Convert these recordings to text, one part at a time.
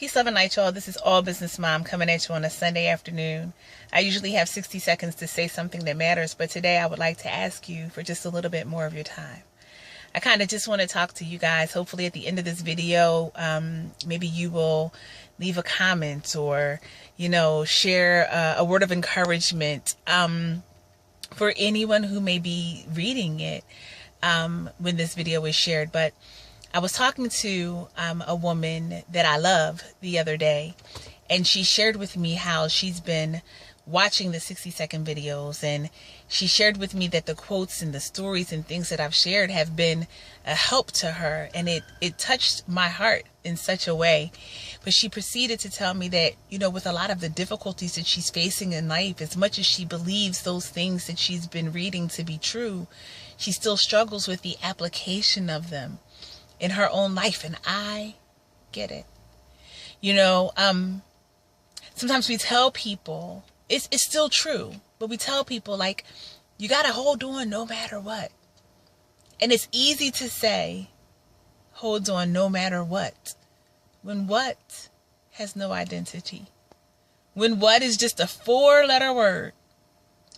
Peace, love, and light, y'all. This is All Business Mom coming at you on a Sunday afternoon. I usually have 60 seconds to say something that matters, but today I would like to ask you for just a little bit more of your time. I kind of just want to talk to you guys. Hopefully at the end of this video, maybe you will leave a comment or, share a word of encouragement for anyone who may be reading it when this video is shared. But I was talking to a woman that I love the other day, and she shared with me how she's been watching the 60-second videos, and she shared with me that the quotes and the stories and things that I've shared have been a help to her, and it touched my heart in such a way. But she proceeded to tell me that, with a lot of the difficulties that she's facing in life, as much as she believes those things that she's been reading to be true, she still struggles with the application of them in her own life. And I get it. Sometimes we tell people, it's still true, but we tell people, like, you got to hold on no matter what. And it's easy to say, hold on no matter what, when what has no identity. When what is just a 4-letter word.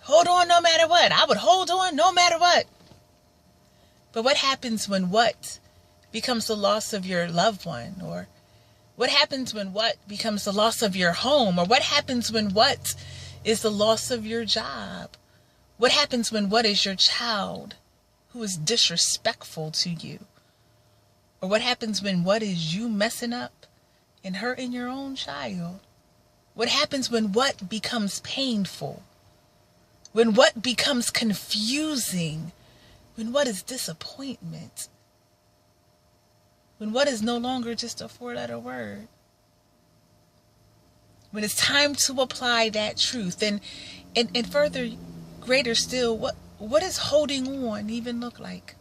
Hold on no matter what. I would hold on no matter what. But what happens when what becomes the loss of your loved one? Or what happens when what becomes the loss of your home? Or what happens when what is the loss of your job? What happens when what is your child who is disrespectful to you? Or what happens when what is you messing up and hurting your own child? What happens when what becomes painful? When what becomes confusing? When what is disappointment? When what is no longer just a 4-letter word? When it's time to apply that truth, and further, greater still, what does holding on even look like?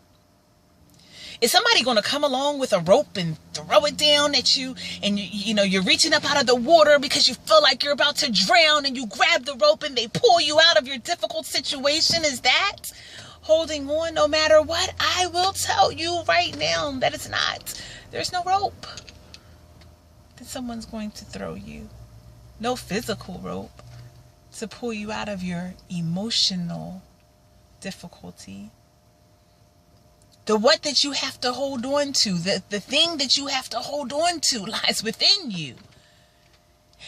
Is somebody going to come along with a rope and throw it down at you, and you're reaching up out of the water because you feel like you're about to drown, and you grab the rope and they pull you out of your difficult situation? Is that holding on no matter what? I will tell you right now that it's not. There's no rope that someone's going to throw you. No physical rope to pull you out of your emotional difficulty. The what that you have to hold on to, the thing that you have to hold on to lies within you.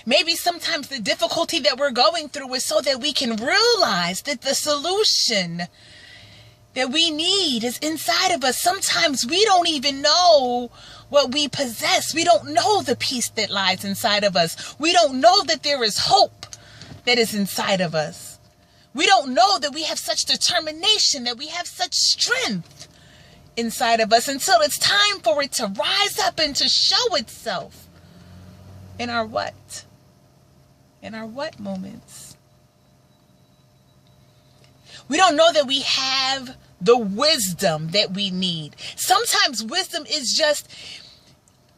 Maybe sometimes the difficulty that we're going through is so that we can realize that the solution that we need is inside of us. Sometimes we don't even know what we possess. We don't know the peace that lies inside of us. We don't know that there is hope that is inside of us. We don't know that we have such determination, that we have such strength inside of us, until it's time for it to rise up and to show itself in our what? In our what moments? We don't know that we have the wisdom that we need. Sometimes wisdom is just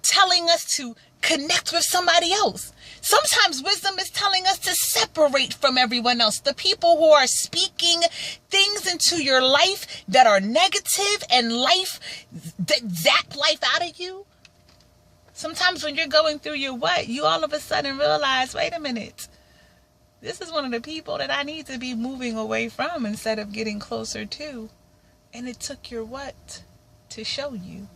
telling us to connect with somebody else. Sometimes wisdom is telling us to separate from everyone else. The people who are speaking things into your life that are negative and that zap life out of you. Sometimes when you're going through your what, you all of a sudden realize, wait a minute, this is one of the people that I need to be moving away from instead of getting closer to. And it took your what to show you.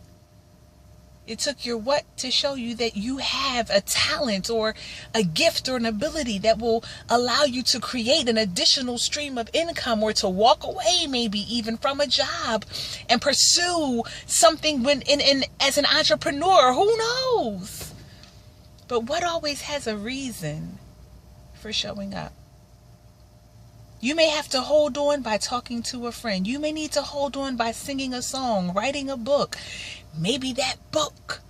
It took your what to show you that you have a talent or a gift or an ability that will allow you to create an additional stream of income, or to walk away maybe even from a job and pursue something as an entrepreneur. Who knows? But what always has a reason for showing up. You may have to hold on by talking to a friend. You may need to hold on by singing a song, writing a book. Maybe that book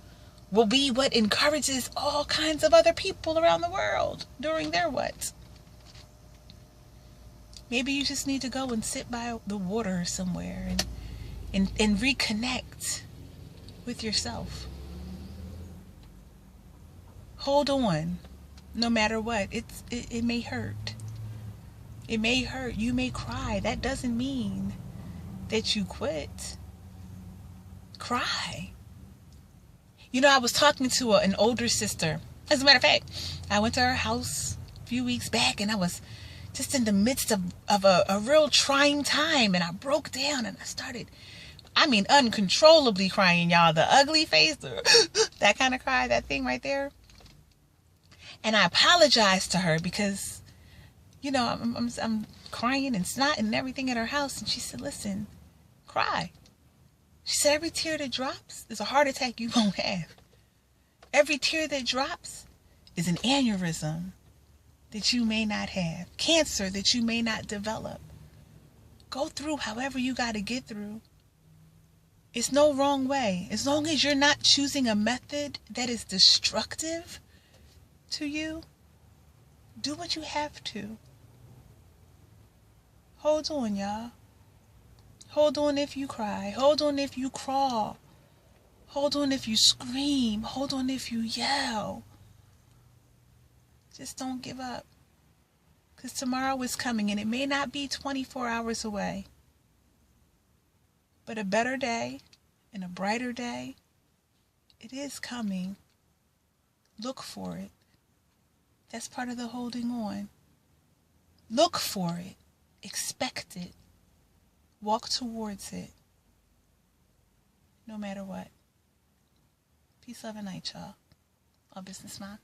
will be what encourages all kinds of other people around the world during their what? Maybe you just need to go and sit by the water somewhere and reconnect with yourself. Hold on no matter what. It may hurt. It may hurt. You may cry. That doesn't mean that you quit. Cry. I was talking to an older sister As a matter of fact, I went to her house a few weeks back, and I was just in the midst of a real trying time, and I broke down and I started, uncontrollably crying, y'all. The ugly face, that kind of cry, that thing right there. And I apologized to her because, I'm crying and snot and everything at her house. And she said, listen, cry. She said, every tear that drops is a heart attack you won't have. Every tear that drops is an aneurysm that you may not have. Cancer that you may not develop. Go through however you got to get through. It's no wrong way. As long as you're not choosing a method that is destructive to you, do what you have to. Hold on, y'all. Hold on if you cry. Hold on if you crawl. Hold on if you scream. Hold on if you yell. Just don't give up. Because tomorrow is coming, and it may not be 24 hours away. But a better day and a brighter day, it is coming. Look for it. That's part of the holding on. Look for it. Expect it. Walk towards it. No matter what. Peace, love, and light, y'all. All Business Mom.